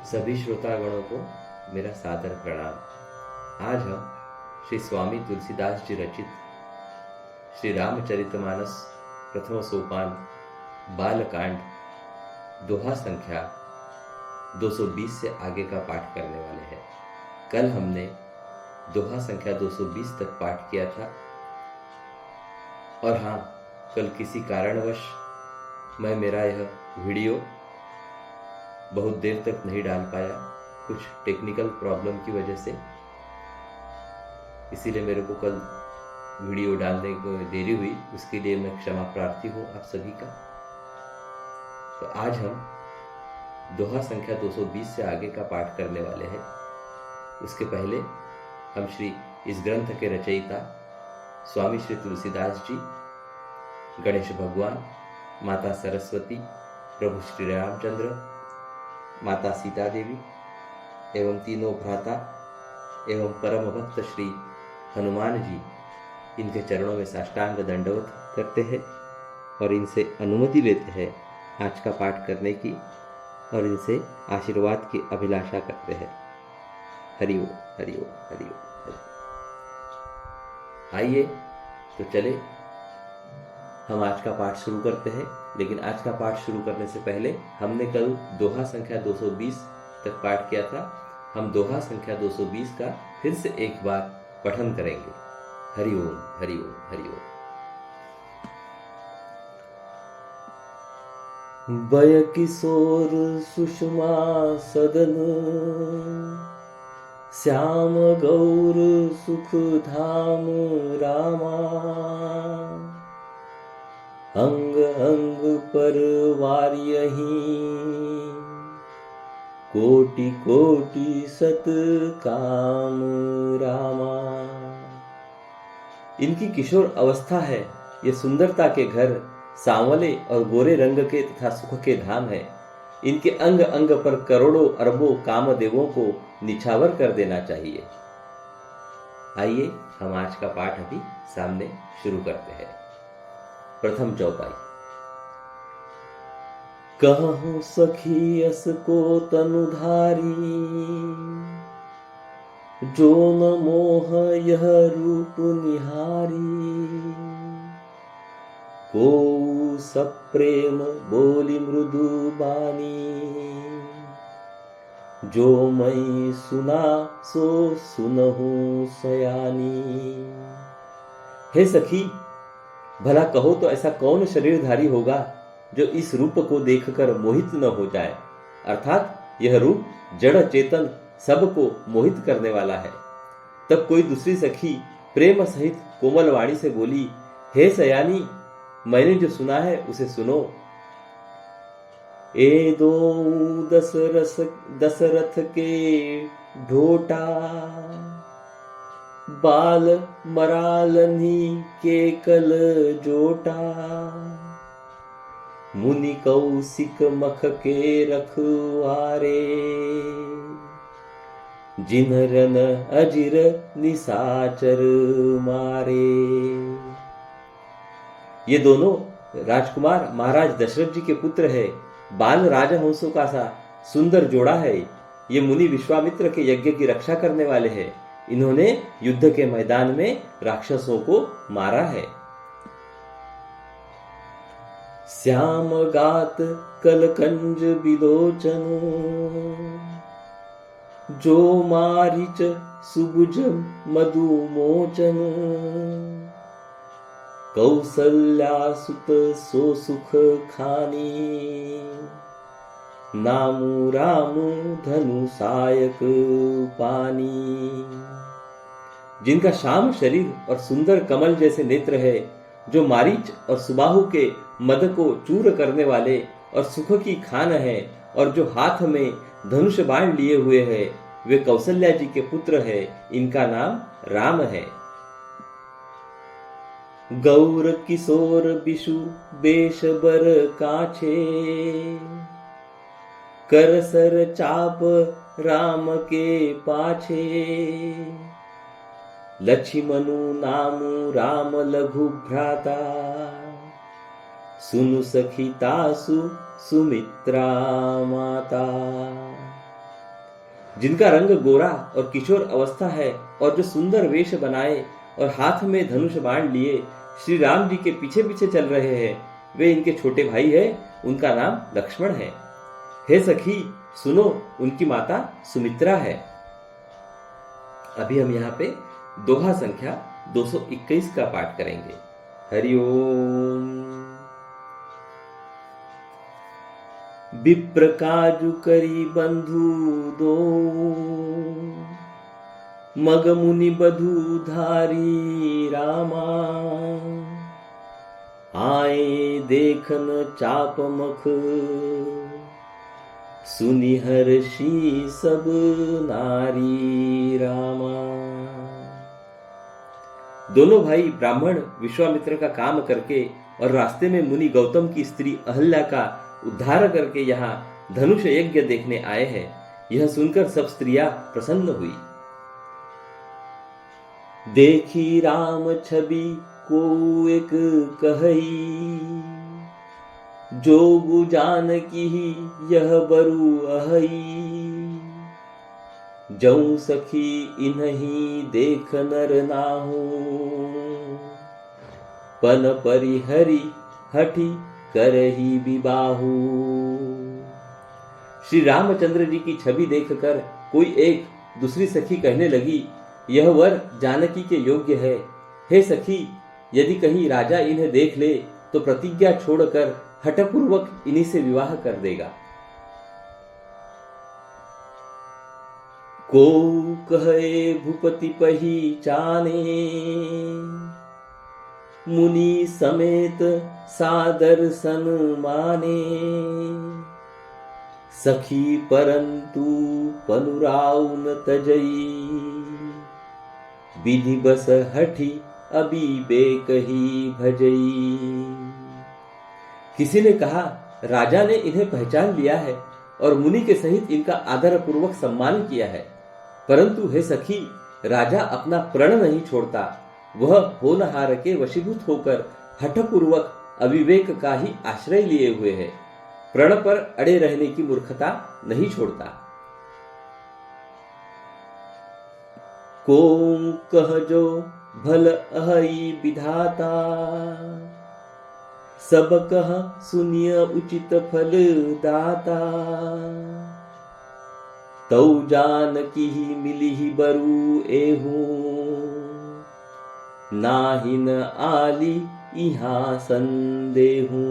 सभी श्रोतागणों को मेरा सादर प्रणाम। आज हम श्री स्वामी तुलसीदास जी रचित श्री रामचरितमानस प्रथम सोपान बालकांड दोहा संख्या 220 से आगे का पाठ करने वाले हैं। कल हमने दोहा संख्या 220 तक पाठ किया था और हाँ, कल किसी कारणवश मैं मेरा यह वीडियो बहुत देर तक नहीं डाल पाया, कुछ टेक्निकल प्रॉब्लम की वजह से। इसीलिए मेरे को कल वीडियो डालने को देरी हुई, उसके लिए मैं क्षमा प्रार्थी हूँ आप सभी का। तो आज हम दोहा संख्या 220 से आगे का पाठ करने वाले हैं। उसके पहले हम श्री इस ग्रंथ के रचयिता स्वामी श्री तुलसीदास जी, गणेश भगवान, माता सरस्वती, प्रभु श्री रामचंद्र, माता सीता देवी एवं तीनों भ्राता एवं परम भक्त श्री हनुमान जी, इनके चरणों में साष्टांग दंडवत करते हैं और इनसे अनुमति लेते हैं आज का पाठ करने की और इनसे आशीर्वाद की अभिलाषा करते हैं। हरि ओम, हरि ओम, हरि ओम। आइए तो चले हम आज का पाठ शुरू करते हैं। लेकिन आज का पाठ शुरू करने से पहले हमने कल दोहा संख्या 220 तक पाठ किया था। हम दोहा संख्या 220 का फिर से एक बार पठन करेंगे। हरि ओम, हरि ओम, हरि ओम। बय किशोर सुषमा सदन, श्याम गौर सुख धाम रामा, अंग अंग पर वार्यहि, कोटि कोटि सत काम रामा। इनकी किशोर अवस्था है, ये सुंदरता के घर, सांवले और गोरे रंग के तथा सुख के धाम है। इनके अंग अंग पर करोड़ों अरबों कामदेवों को निछावर कर देना चाहिए। आइए हम आज का पाठ अभी सामने शुरू करते हैं। प्रथम चौपाई। कहूँ सखी अस को तनुधारी, जो न मोह यह रूप निहारी, को सप्रेम बोली मृदु बानी, जो मैं सुना सो सुनहु सयानी। हे सखी, भला कहो तो ऐसा कौन शरीरधारी होगा जो इस रूप को देखकर मोहित न हो जाए। अर्थात यह रूप जड़ चेतन सबको मोहित करने वाला है। तब कोई दूसरी सखी प्रेम सहित कोमल वाणी से बोली, हे सयानी, मैंने जो सुना है उसे सुनो। ए दो दशरथ के ढोटा, बाल मरालनी के कल जोटा, मुनि कौशिक मख के रखवारे, जिन्हरन अजिर निशाचर मारे। ये दोनों राजकुमार महाराज दशरथ जी के पुत्र है। बाल राजहंसों का सा सुंदर जोड़ा है। ये मुनि विश्वामित्र के यज्ञ की रक्षा करने वाले हैं। इन्होंने युद्ध के मैदान में राक्षसों को मारा है। श्याम गात कलकंज विलोचन, जो मारिच सुबुज मधुमोचन, कौसल्या सुत सो सुख खानी, नामु रामु धनु सायक पानी। जिनका श्याम शरीर और सुंदर कमल जैसे नेत्र है, जो मारीच और सुबाहु के मद को चूर करने वाले और सुख की खान है, और जो हाथ में धनुष बाण लिए हुए है, वे कौशल्या जी के पुत्र है। इनका नाम राम है। गौर किशोर बिशु बेश बर काछे, कर सर चाप राम के पाछे, लक्ष्मणु नामु राम लघु भ्राता, सुनु सखी तासु सुमित्रा माता। जिनका रंग गोरा और किशोर अवस्था है और जो सुंदर वेश बनाए और हाथ में धनुष बाण लिए श्री राम जी के पीछे पीछे चल रहे हैं, वे इनके छोटे भाई हैं, उनका नाम लक्ष्मण है। हे सखी सुनो, उनकी माता सुमित्रा है। अभी हम यहाँ पे दोहा संख्या 221 का पाठ करेंगे। हरिओम। विप्र काजु करी बंधु दो, मग मुनि बधु धारी रामा। आए देखन चाप मख, सुनि हर्षि सब नारी रामा। दोनों भाई ब्राह्मण विश्वामित्र का काम करके और रास्ते में मुनि गौतम की स्त्री अहल्या का उद्धार करके यहाँ धनुष यज्ञ देखने आए हैं। यह सुनकर सब स्त्रियां प्रसन्न हुई। देखी राम छवि को एक कहई, जोगु जानकी यह बरु अहई। जऊ सखी इन्हीं देख नर नाहु, पन परिहरि हठि करही विबाहु। श्री रामचंद्र जी की छवि देखकर कोई एक दूसरी सखी कहने लगी, यह वर जानकी के योग्य है। हे सखी, यदि कहीं राजा इन्हें देख ले तो प्रतिज्ञा छोड़कर हठपूर्वक इन्हीं से विवाह कर देगा। को कहे भूपति पहिचाने, मुनि समेत सादर सन्माने। सखी परंतु पनुराउ न तजई, विधि बस हठी अभी बेकही भजई। किसी ने कहा, राजा ने इन्हें पहचान लिया है और मुनि के सहित इनका आदर पूर्वक सम्मान किया है, परंतु हे सखी, राजा अपना प्रण नहीं छोड़ता। वह होनहार के वशीभूत होकर हठपूर्वक अविवेक का ही आश्रय लिए हुए है। प्रण पर अड़े रहने की मूर्खता नहीं छोड़ता। को कह जो भल अहई विधाता, सब कह सुनिय उचित फल दाता। तौ जानकी मिलिहि बरु एहू, नाहिन आली इहाँ संदेहू।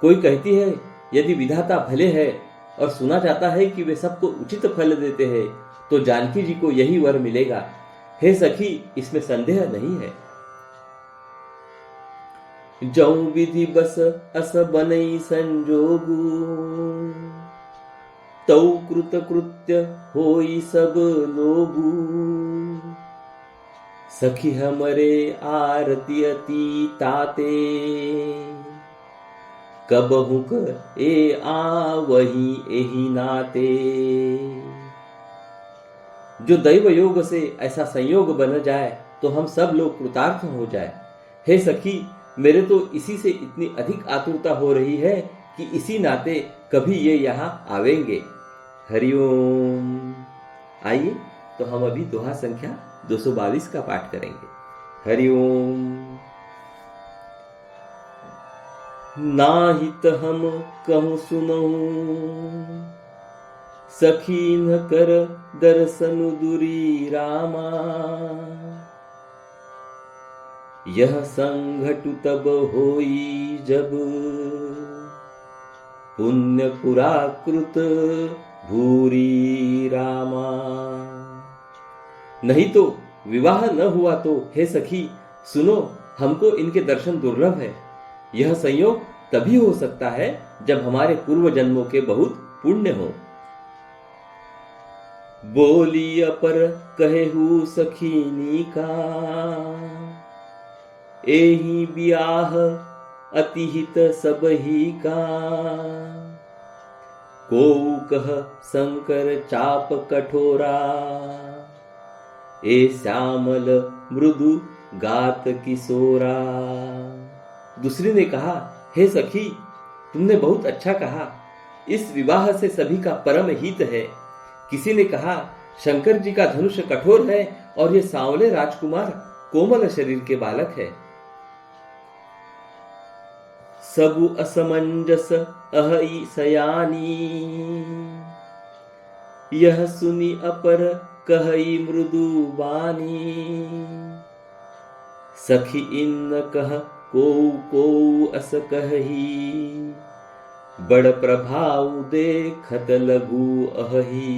कोई कहती है, यदि विधाता भले है और सुना जाता है कि वे सबको उचित फल देते हैं, तो जानकी जी को यही वर मिलेगा। हे सखी, इसमें संदेह नहीं है। जौ विधि बस अस बनई संजोगु, तौ कृत कृत्य होई सब लोगु। सखी हमरे आरती अति ताते, कबहुक ए आवही एही नाते। जो दैव योग से ऐसा संयोग बन जाए तो हम सब लोग कृतार्थ हो जाए। हे सखी, मेरे तो इसी से इतनी अधिक आतुरता हो रही है कि इसी नाते कभी ये यहाँ आवेंगे। हरिओम। आइए तो हम अभी दोहा संख्या 222 का पाठ करेंगे। हरिओम। नाहित हम कहूँ सुनऊं, सखी न कर दर्शन दुरी रामा। यह संघटु तब होई जब, पुण्य पुराकृत भूरी रामा। नहीं तो विवाह न हुआ तो हे सखी सुनो, हमको इनके दर्शन दुर्लभ है। यह संयोग तभी हो सकता है जब हमारे पूर्व जन्मों के बहुत पुण्य हो। बोली अपर कहेहु सखीनी का, एही ब्याह अतिहित सबही का। को कह शंकर चाप कठोरा, ए श्यामल मृदु गात किशोरा। दूसरी ने कहा, हे सखी, तुमने बहुत अच्छा कहा। इस विवाह से सभी का परम हित है। किसी ने कहा, शंकर जी का धनुष कठोर है और ये सांवले राजकुमार कोमल शरीर के बालक है। सबु असमंजस अहई सयानी, यह सुनी अपर कहई मृदु बानी। सखी इन कह को अस कही, बड़ प्रभाव देखत लगू अहि।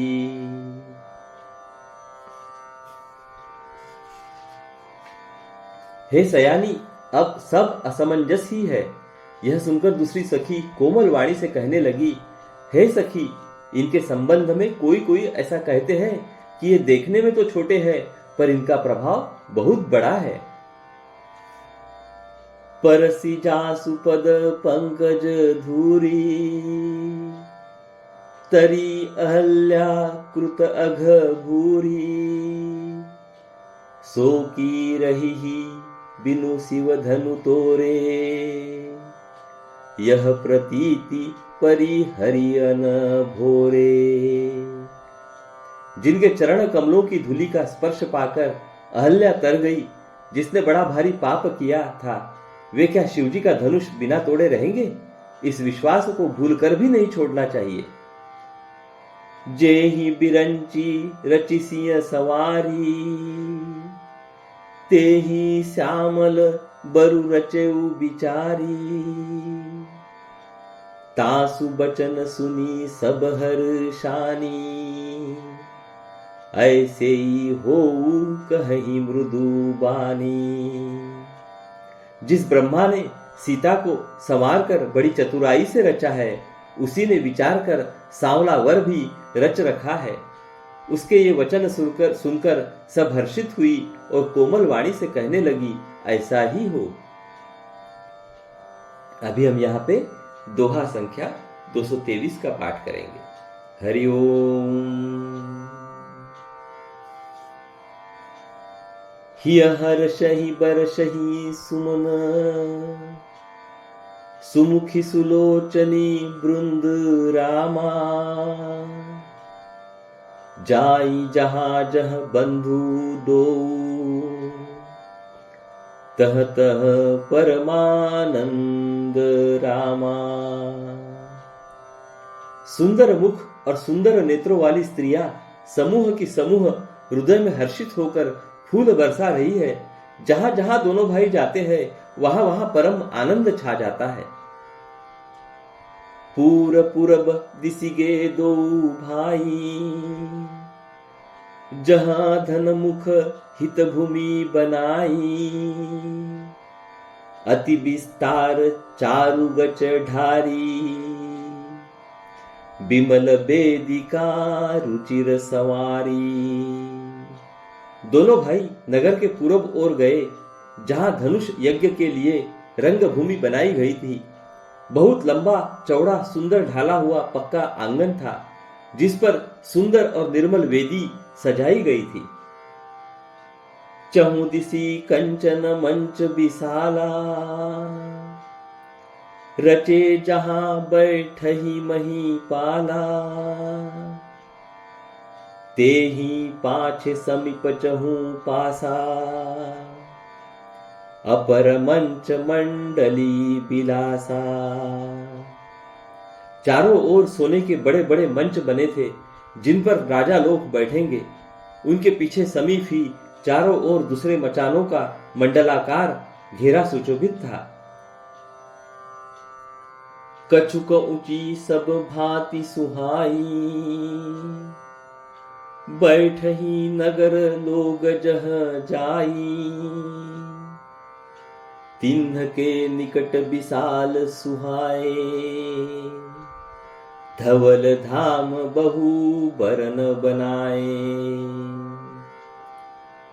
हे सयानी, अब सब असमंजस ही है। यह सुनकर दूसरी सखी कोमल वाणी से कहने लगी, हे सखी, इनके संबंध में कोई कोई ऐसा कहते हैं कि ये देखने में तो छोटे हैं, पर इनका प्रभाव बहुत बड़ा है। परसी जासु पद पंकज धूरी, तरी अहल्या कृत अघ भूरी। सो की रही बिनु शिव धनु तोरे, यह प्रतीति परिहरियन भोरे। जिनके चरण कमलों की धूलि का स्पर्श पाकर अहल्या तर गई, जिसने बड़ा भारी पाप किया था, वे क्या शिवजी का धनुष बिना तोड़े रहेंगे? इस विश्वास को भूलकर भी नहीं छोड़ना चाहिए। जे ही बिरंची रचिसिय सवारी, ते ही श्यामल बरु रचेउ बिचारी। तासु बचन सुनी सब हर्षानी, ऐसे ही होऊ कहीं मृदु बानी। जिस ब्रह्मा ने सीता को संवार कर बड़ी चतुराई से रचा है, उसी ने विचार कर सांवला वर भी रच रखा है। उसके ये वचन सुनकर सब हर्षित हुई और कोमल वाणी से कहने लगी, ऐसा ही हो। अभी हम यहाँ पे दोहा संख्या 223 का पाठ करेंगे। हरिओम। हिय हर्षहि बरषहि सुमन, सुमुखी सुलोचनी बृंद रामा। जाई जहाँ जह बंधु दो, तह तह परमानंद रामा। सुंदर मुख और सुंदर नेत्रों वाली स्त्रियां समूह की समूह हृदय में हर्षित होकर फूल बरसा रही है। जहां जहां दोनों भाई जाते हैं, वहां वहां परम आनंद छा जाता है। पूर पूरब दिसिगे दो भाई, जहां धन मुख हित भूमि बनाई। अति विस्तार चारु गच ढारी, बिमल बेदिका रुचिर सवारी। दोनों भाई नगर के पूर्व ओर गए, जहां धनुष यज्ञ के लिए रंग भूमि बनाई गई थी। बहुत लंबा चौड़ा सुंदर ढाला हुआ पक्का आंगन था, जिस पर सुंदर और निर्मल वेदी सजाई गई थी। चहुदिसी कंचन मंच विशाला, रचे जहां बैठही मही पाला। ते ही पाछे समीप चहु पासा, अपर मंच मंडली बिलासा। चारों ओर सोने के बड़े बड़े मंच बने थे, जिन पर राजा लोग बैठेंगे। उनके पीछे समीप ही चारों ओर दूसरे मचानों का मंडलाकार घेरा सुशोभित था। कछुक ऊंची सब भांति सुहाई, बैठही नगर लोग जह जाई। तिन्ह के निकट विशाल सुहाए, धवल धाम बहु बरन बनाए।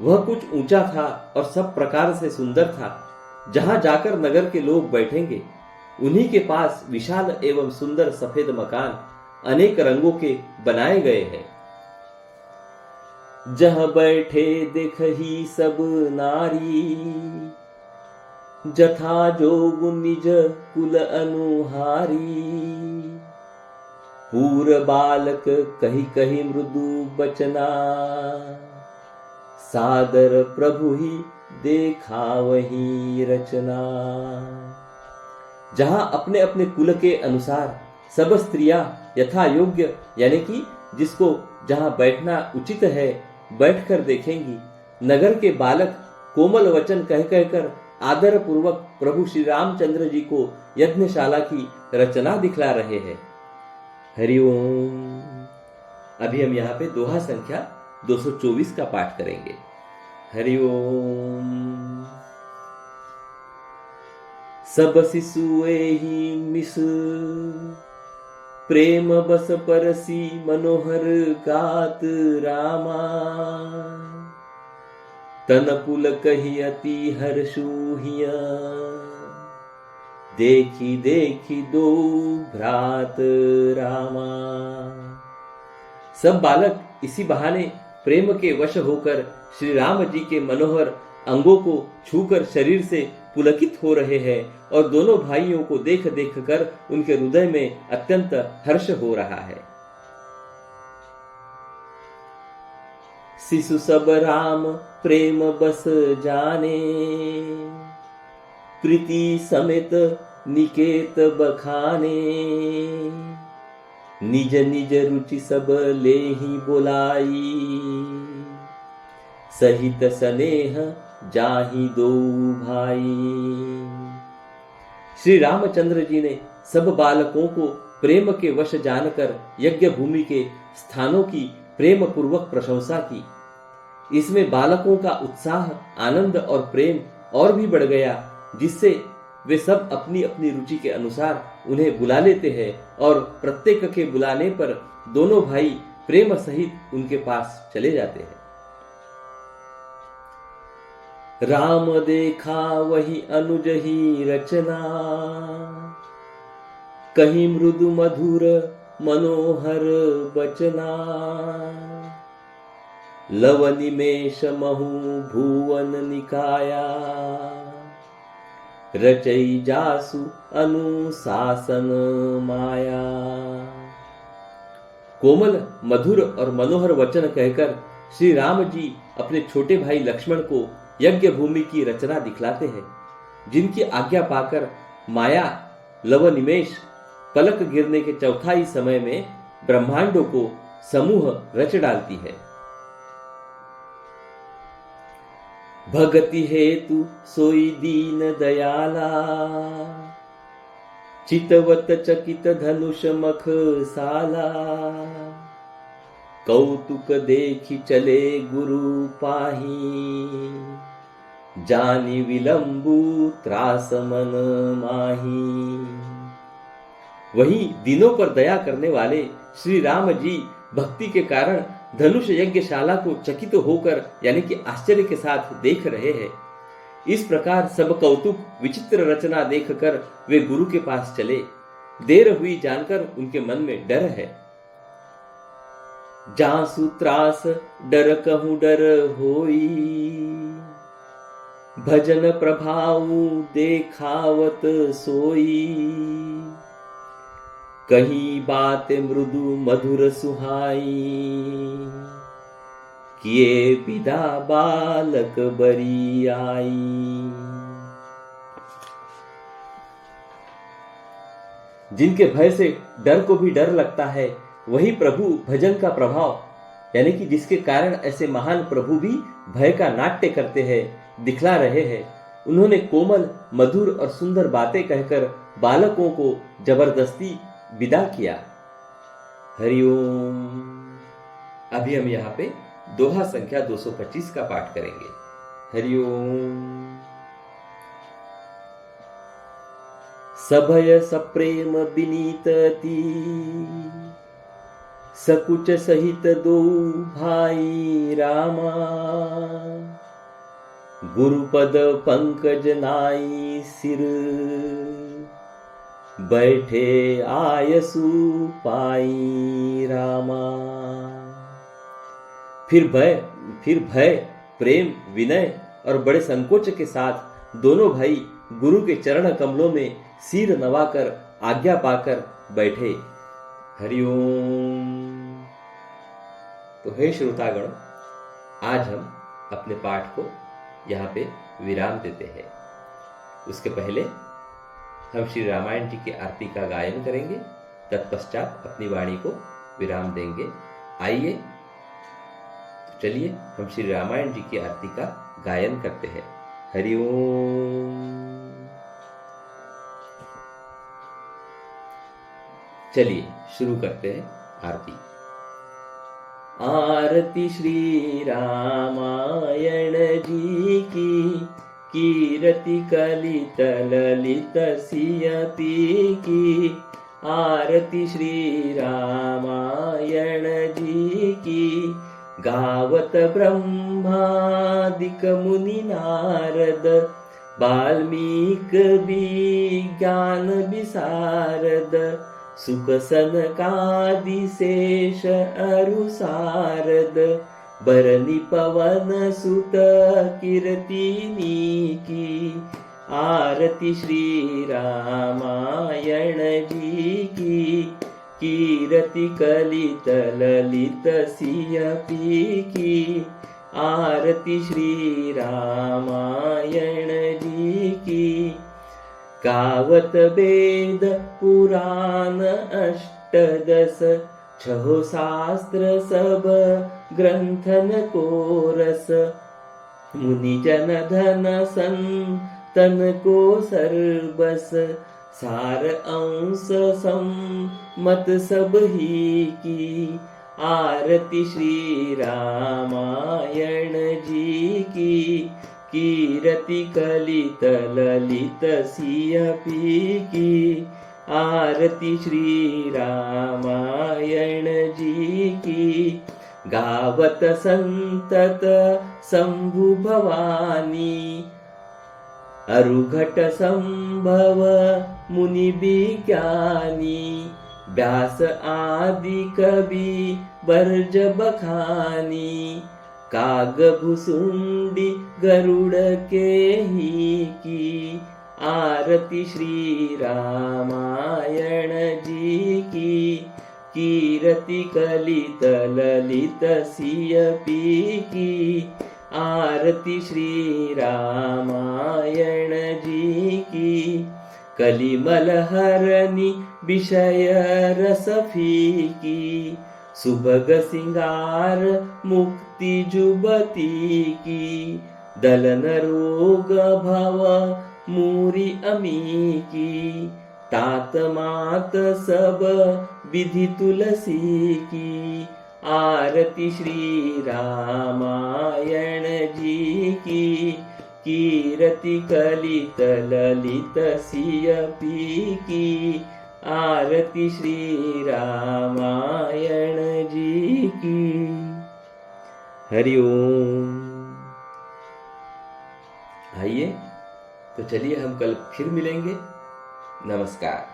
वह कुछ ऊंचा था और सब प्रकार से सुंदर था। जहां जाकर नगर के लोग बैठेंगे, उन्हीं के पास विशाल एवं सुंदर सफेद मकान अनेक रंगों के बनाए गए हैं। जहां बैठे देखही सब नारी, जथा जोग निज कुल अनुहारी। पूर बालक कही कही मृदु बचना, सादर प्रभु ही देखा वही रचना। जहां अपने अपने कुल के अनुसार सब स्त्रियां यथा योग्य यानी कि जिसको जहां बैठना उचित है बैठकर देखेंगी, नगर के बालक कोमल वचन कह कहकर आदर पूर्वक प्रभु श्री रामचंद्र जी को यज्ञशाला की रचना दिखला रहे हैं। हरिओम। अभी हम यहाँ पे दोहा संख्या 224 का पाठ करेंगे। हरिओम। सब शिशुए ही मिस प्रेम बस परसी मनोहर गात रामा, तन पुल कही अति हर्षुहिया, देखी देखी दो भ्रात रामा। सब बालक इसी बहाने प्रेम के वश होकर श्री राम जी के मनोहर अंगों को छूकर शरीर से पुलकित हो रहे हैं और दोनों भाइयों को देख देख कर उनके हृदय में अत्यंत हर्ष हो रहा है। शिशु सब राम प्रेम बस जाने, प्रीति समेत निकेत बखाने, निज निज रुचि सब ले ही बोलाई, सहित स्नेह जाहि दो भाई। श्री रामचंद्र जी ने सब बालकों को प्रेम के वश जानकर यज्ञ भूमि के स्थानों की प्रेम पूर्वक प्रशंसा की। इसमें बालकों का उत्साह, आनंद और प्रेम और भी बढ़ गया, जिससे वे सब अपनी अपनी रुचि के अनुसार उन्हें बुला लेते हैं और प्रत्येक के बुलाने पर दोनों भाई प्रेम सहित उनके पास चले जाते हैं। राम देखा वही अनुज ही रचना, कहीं मृदु मधुर मनोहर बचना, लव निमेष महु भुवन निकाया, रचई जासु अनुशासन माया। कोमल मधुर और मनोहर वचन कहकर श्री राम जी अपने छोटे भाई लक्ष्मण को यज्ञ भूमि की रचना दिखलाते हैं, जिनकी आज्ञा पाकर माया लव निमेष पलक गिरने के चौथाई समय में ब्रह्मांडों को समूह रच डालती है। भगति हेतु सोई दीन दयाला, चितवत चकित धनुष मख साला, कौतुक देखी चले गुरु पाही, जानी विलंबु त्रास मन माही। वहीं दिनों पर दया करने वाले श्री राम जी भक्ति के कारण धनुष यज्ञशाला को चकित होकर यानी कि आश्चर्य के साथ देख रहे हैं। इस प्रकार सब कौतुक विचित्र रचना देखकर वे गुरु के पास चले। देर हुई जानकर उनके मन में डर है। जासु त्रास डर कहूं डर होई, भजन प्रभाव देखावत सोई, कहीं बात मृदु मधुर सुहाई, किए विदा बालक बरी आई। जिनके भय से डर को भी डर लगता है, वही प्रभु भजन का प्रभाव यानी कि जिसके कारण ऐसे महान प्रभु भी भय का नाट्य करते हैं, दिखला रहे हैं। उन्होंने कोमल मधुर और सुंदर बातें कहकर बालकों को जबरदस्ती विदा किया। हरिओम। अभी हम यहाँ पे दोहा संख्या 225 का पाठ करेंगे। हरिओम। सभय सप्रेम विनीतति, सकुच सहित दो भाई रामा, गुरुपद पंकज नाई सिर, बैठे आयसु पाई रामा। फिर भय प्रेम विनय और बड़े संकोच के साथ दोनों भाई गुरु के चरण कमलों में सिर नवाकर आज्ञा पाकर बैठे। हरिओम। तो हे श्रोतागण, आज हम अपने पाठ को यहाँ पे विराम देते हैं। उसके पहले हम श्री रामायण जी की आरती का गायन करेंगे, तत्पश्चात अपनी वाणी को विराम देंगे। आइए, तो चलिए हम श्री रामायण जी की आरती का गायन करते हैं। हरिओम। चलिए शुरू करते हैं आरती। आरती श्री रामायण जी की, कीरति कलित ललित सियपी की। आरती श्री रामायण जी की, गावत ब्रह्मादिक मुनि नारद, वाल्मीक विज्ञान विशारद, सुख सनकादि शेष अरु सारद, बरनी पवन सुत कीर्तिनी की। आरती श्री रामायण जी की, कीरति कलित ललित सियपी की। आरती श्री रामायण जी की, गावत वेद पुराण अष्टदश, छहो शास्त्र सब ग्रंथन को रस। मुनि जन धन संतन को सर्वस, सार अंश सम्मत सब ही की। आरती श्री रामायण जी की, कीरति कलित ललित सियपी की। आरती श्री रामायण जी की, गावत संतत शंभु भवानी, अरुघट संभव मुनि विज्ञानी। व्यास आदि कवि बर्ज बखानी, काग भुसुंडी गरुड़ के ही की। आरती श्री रामायण जी की, कीरति कलित ललित सियपी की। आरती श्री रामायण जी की, कलिमल हरनी विषय रस फीकी। सुभग सिंगार मुक्ति जुबती की, दलन रोग भव मूरी अमी की। तात मात सब विधि तुलसी की। आरती श्री रामायण जी की, कीरति कलित ललित सियपी की। आरती श्री रामायण जी की। हरिओम। आइए, तो चलिए हम कल फिर मिलेंगे। नमस्कार।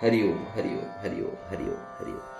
हरिओम हरिओम हरिओम हरिओम हरिओम।